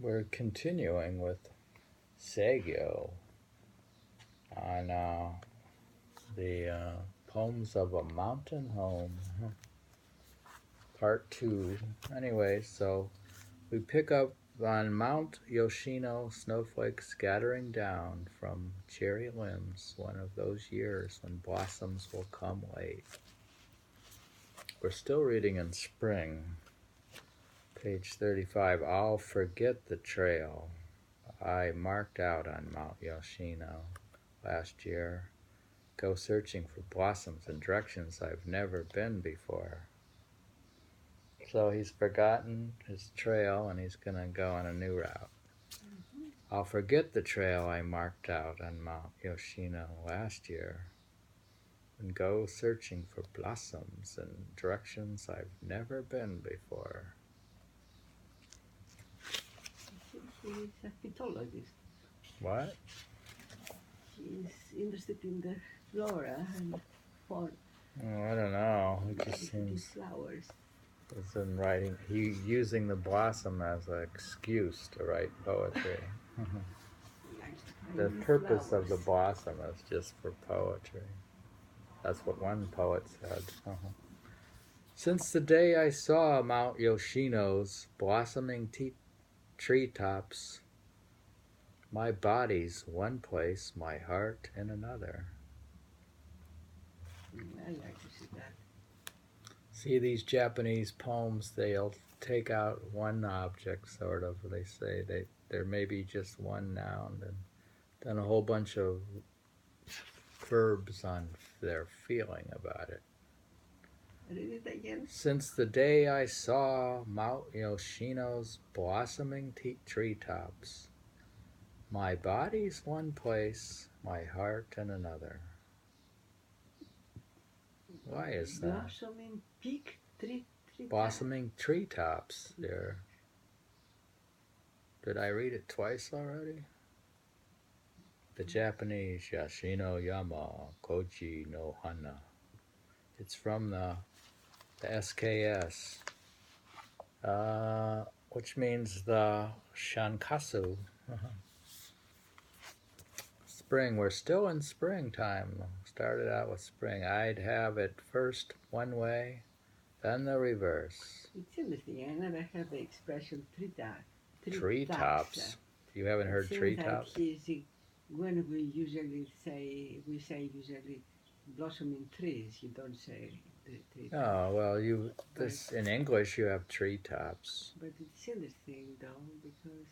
We're continuing with Saigyo on the Poems of a Mountain Home, part 2. Anyway, so we pick up on Mount Yoshino, snowflakes scattering down from cherry limbs, one of those years when blossoms will come late. We're still reading in spring. Page 35, I'll forget the trail I marked out on Mount Yoshino last year. Go searching for blossoms in directions I've never been before. So he's forgotten his trail and he's going to go on a new route. I'll forget the trail I marked out on Mount Yoshino last year and go searching for blossoms in directions I've never been before. He's a phytologist. What? He's interested in the flora and fauna. Oh, I don't know. It just seems flowers. it's in writing. He using the blossom as an excuse to write poetry. The purpose of the blossom is just for poetry. That's what one poet said. Since the day I saw Mount Yoshino's blossoming treetops, my body's one place, my heart in another. I like to see that. See, these Japanese poems, they'll take out one object, sort of. They say there may be just one noun and then a whole bunch of verbs on their feeling about it. Read it again. Since the day I saw Mount Yoshino's blossoming treetops, my body's one place, my heart in another. Why is that? Blossoming peak tree. Blossoming treetops there. Did I read it twice already? The Japanese Yashino Yama Koji no Hana. It's from the SKS, which means the Shankasu. Spring. We're still in springtime. Started out with spring. I'd have it first one way, then the reverse. It's interesting. I never heard the expression Treetops. You haven't heard treetops? Like when we say usually blossoming trees, you don't say treetops. Oh, well, in English you have treetops. But it's interesting though, because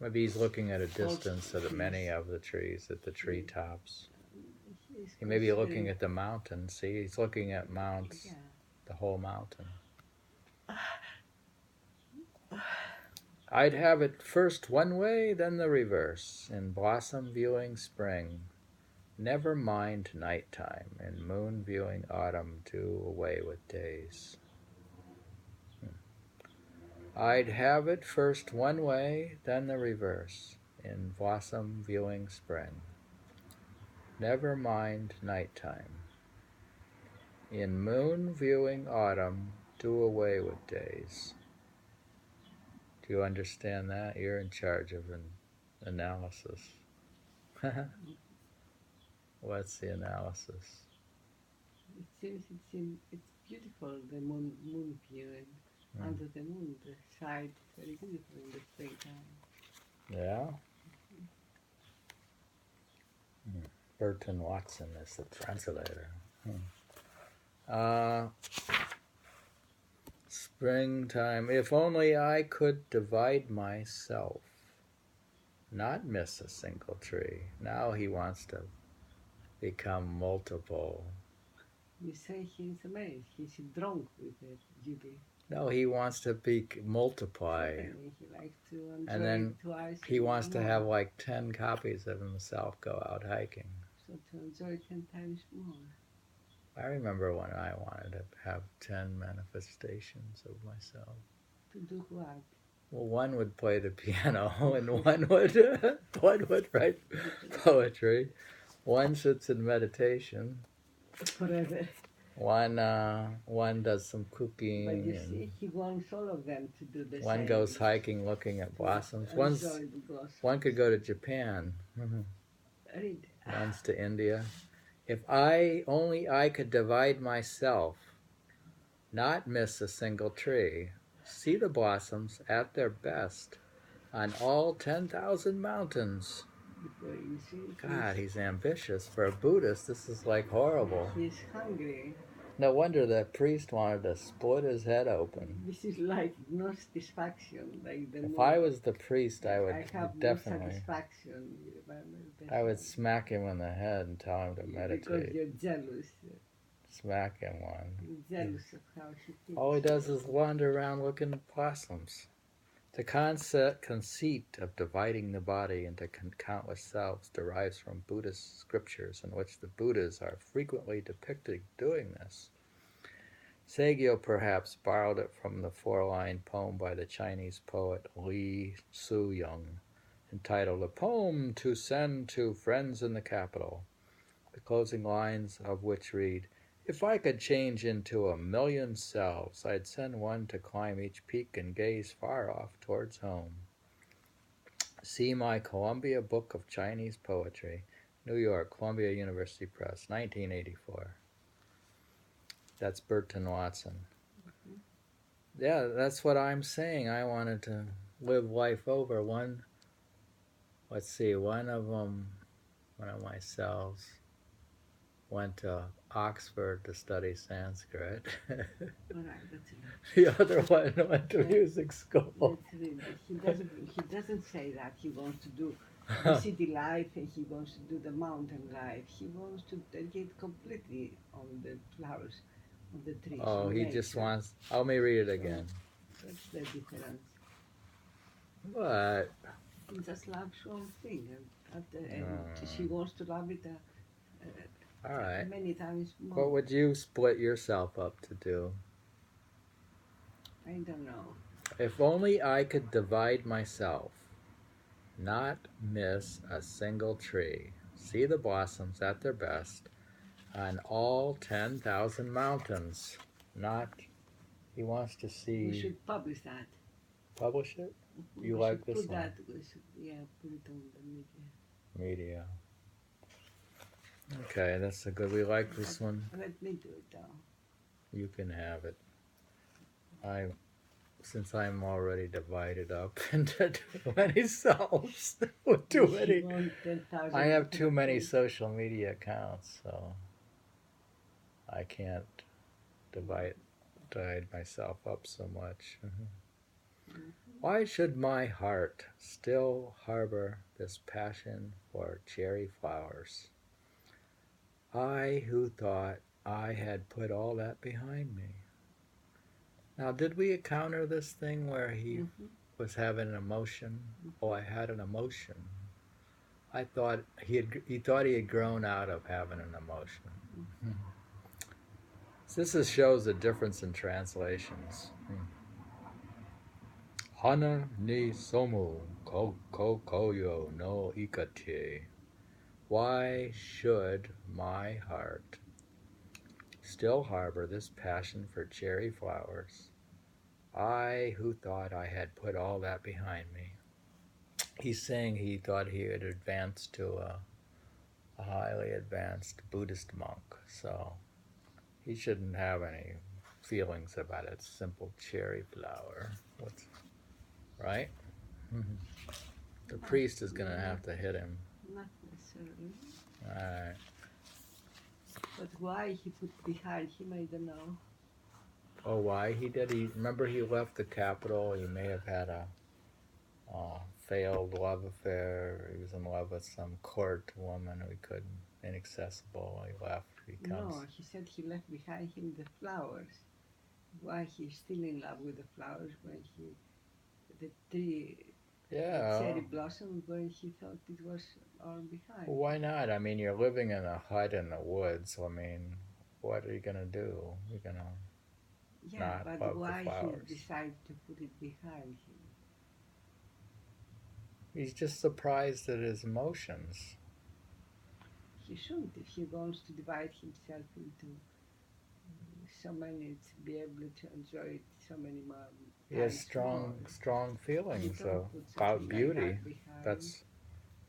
maybe he's looking at a distance at many of the trees, at the treetops. He may be looking at the mountain. See, he's looking at mounts, the whole mountain. I'd have it first one way, then the reverse, in blossom viewing spring. Never mind nighttime, in moon viewing autumn, do away with days. I'd have it first one way, then the reverse, in blossom viewing spring. Never mind nighttime. In moon viewing autumn, do away with days. Do you understand that? You're in charge of an analysis. What's the analysis? It seems it's beautiful, the moon viewing. Under the moon, the side is very beautiful in the springtime. Yeah? Burton Watson is the translator. Springtime. If only I could divide myself, not miss a single tree. Now he wants to become multiple. You say he's amazed. He's drunk with it, Judy. No, he wants to multiply. Certainly, he likes to enjoy and then twice. He wants to have like 10 copies of himself go out hiking. So to enjoy 10 times more. I remember when I wanted to have 10 manifestations of myself. To do what? Well, one would play the piano, and one would write poetry. One sits in meditation. Forever. One does some cooking, But you and see, he wants all of them to do the one same. goes hiking, looking at blossoms. Enjoy the blossoms. One could go to Japan. Read. One's to India. If I could divide myself, not miss a single tree, see the blossoms at their best on all 10,000 mountains. You see, God, he's ambitious. For a Buddhist, this is like horrible. He's hungry. No wonder the priest wanted to split his head open. This is like no satisfaction. Like the If I was the priest, I would have definitely. No satisfaction. I would smack him in the head and tell him to meditate. Because you're jealous. Smack him one. You're jealous of how he thinks. All he does is wander around looking at blossoms. The conceit of dividing the body into countless selves derives from Buddhist scriptures in which the Buddhas are frequently depicted doing this. Saigyo perhaps borrowed it from the four-line poem by the Chinese poet Li Suyong, entitled A Poem to Send to Friends in the Capital, the closing lines of which read, "If I could change into 1,000,000 selves, I'd send one to climb each peak and gaze far off towards home." See my Columbia Book of Chinese Poetry, New York, Columbia University Press, 1984. That's Burton Watson. Yeah, that's what I'm saying. I wanted to live life over. One of my selves went to Oxford to study Sanskrit. All right, that's enough. The other one went to music school. He doesn't say that he wants to do the city life and he wants to do the mountain life. He wants to dedicate completely on the flowers, on the trees. Oh, he just wants. Let me read it again. That's the difference. What? He just loves one thing, and she wants to love it. All right. Many times more. What would you split yourself up to do? I don't know. If only I could divide myself, not miss a single tree, see the blossoms at their best on all 10,000 mountains. He wants to see. We should publish that. Publish it? You we like this put one? That, we should, put it on the Media. Okay, that's a good. We like this one. Let me do it though. You can have it. Since I'm already divided up into too many selves, too many. I have too many social media accounts, so I can't divide myself up so much. Why should my heart still harbor this passion for cherry flowers? I who thought I had put all that behind me. Now, did we encounter this thing where he was having an emotion? Oh, I had an emotion. I thought he thought he had grown out of having an emotion. So this shows the difference in translations. Hana ni somu koyo no ikate. Why should my heart still harbor this passion for cherry flowers? I who thought I had put all that behind me. He's saying he thought he had advanced to a highly advanced Buddhist monk, so he shouldn't have any feelings about a simple cherry flower. Right? The priest is going to have to hit him. Not necessarily. All right. But why he put behind him, I don't know. Oh, why he did? Remember he left the capital. He may have had a failed love affair. He was in love with some court woman who he couldn't, inaccessible. He left. No, he said he left behind him the flowers. Why he's still in love with the flowers when the tree, cherry blossomed when he thought it was all behind. Well, why not? I mean, you're living in a hut in the woods. So, I mean, what are you going to do? You're going to not love the flowers. Why he decided to put it behind him? He's just surprised at his emotions. He shouldn't if he wants to divide himself into so many to be able to enjoy it so many more. He has strong feelings about beauty.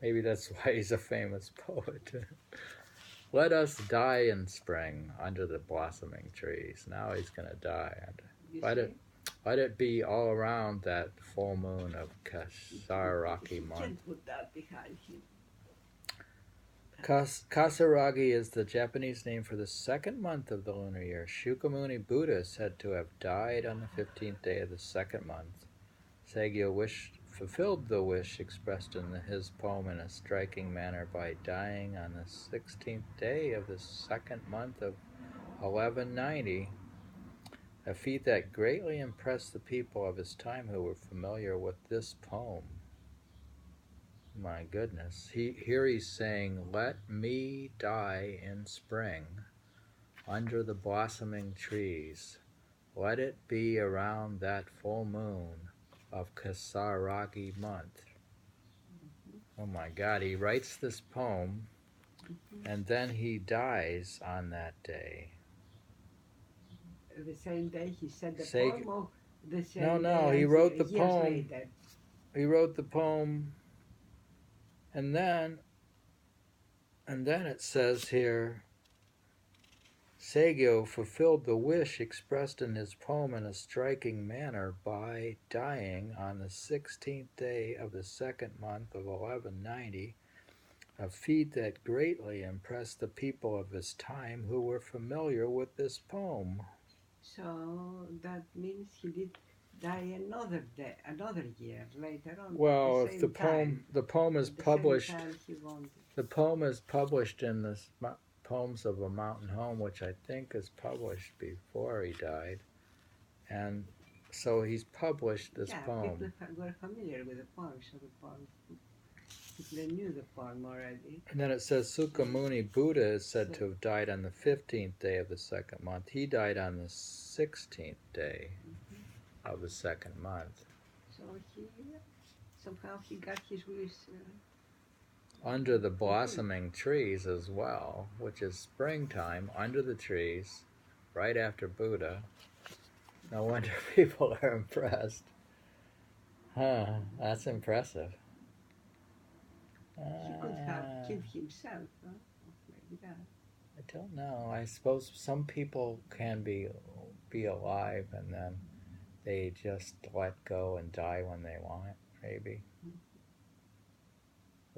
Maybe that's why he's a famous poet. Let us die in spring under the blossoming trees. Now he's going to die. Let it be all around that full moon of Kasaragi month. Can't put that behind him. Kasaragi is the Japanese name for the second month of the lunar year. Shakyamuni Buddha is said to have died on the 15th day of the second month. Saigyo fulfilled the wish expressed in his poem in a striking manner by dying on the 16th day of the second month of 1190, a feat that greatly impressed the people of his time who were familiar with this poem. My goodness. Here he's saying, let me die in spring under the blossoming trees. Let it be around that full moon of Kasaragi month. Oh my God, he writes this poem and then he dies on that day. The same day he said the poem, or the same day? No, he wrote the poem. Later. He wrote the poem, and then it says here, Saigyo fulfilled the wish expressed in his poem in a striking manner by dying on the 16th day of the second month of 1190, a feat that greatly impressed the people of his time who were familiar with this poem. So that means he did die another year later on. Well, if the poem is published, the poem is published in the Poems of a Mountain Home, which I think is published before he died, and so he's published this poem. People were familiar with the poem, so the poem, people knew the poem already. And then it says Shakyamuni Buddha is said to have died on the 15th day of the second month. He died on the 16th day of the second month. So somehow he got his wish. Under the blossoming trees as well, which is springtime, under the trees, right after Buddha. No wonder people are impressed. That's impressive. He could have killed himself, huh? Maybe that. I don't know. I suppose some people can be alive and then they just let go and die when they want, maybe.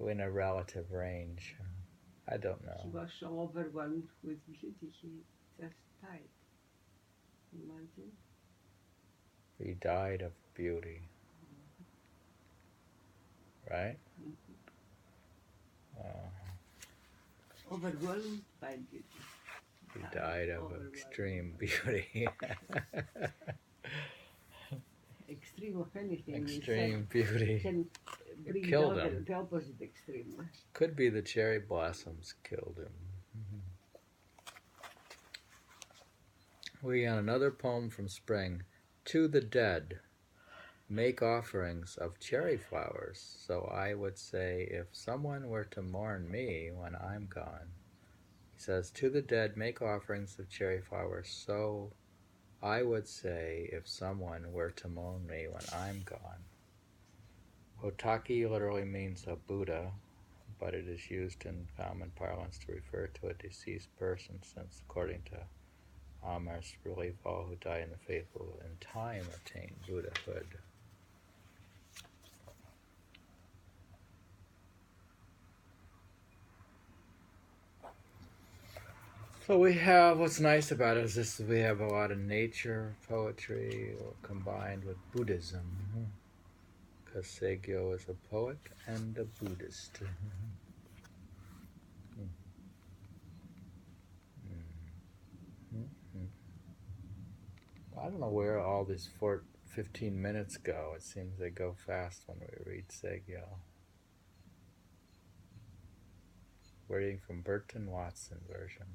In a relative range. I don't know. He was so overwhelmed with beauty, he just died. Imagine. He died of beauty. Right? Overwhelmed by beauty. He died of extreme beauty. Extreme of anything. Extreme beauty. Can bring killed him. The opposite extreme. Could be the cherry blossoms killed him. We got another poem from spring. To the dead, make offerings of cherry flowers. So I would say, if someone were to mourn me when I'm gone, he says, to the dead, make offerings of cherry flowers. So I would say, if someone were to mourn me when I'm gone. Otaki literally means a Buddha, but it is used in common parlance to refer to a deceased person, since according to Amar's belief, all who die in the faith will in time attain Buddhahood. So we have, what's nice about it is this, we have a lot of nature poetry combined with Buddhism. Because Saigyo is a poet and a Buddhist. I don't know where all these 15 minutes go. It seems they go fast when we read Saigyo. Reading from Burton Watson version.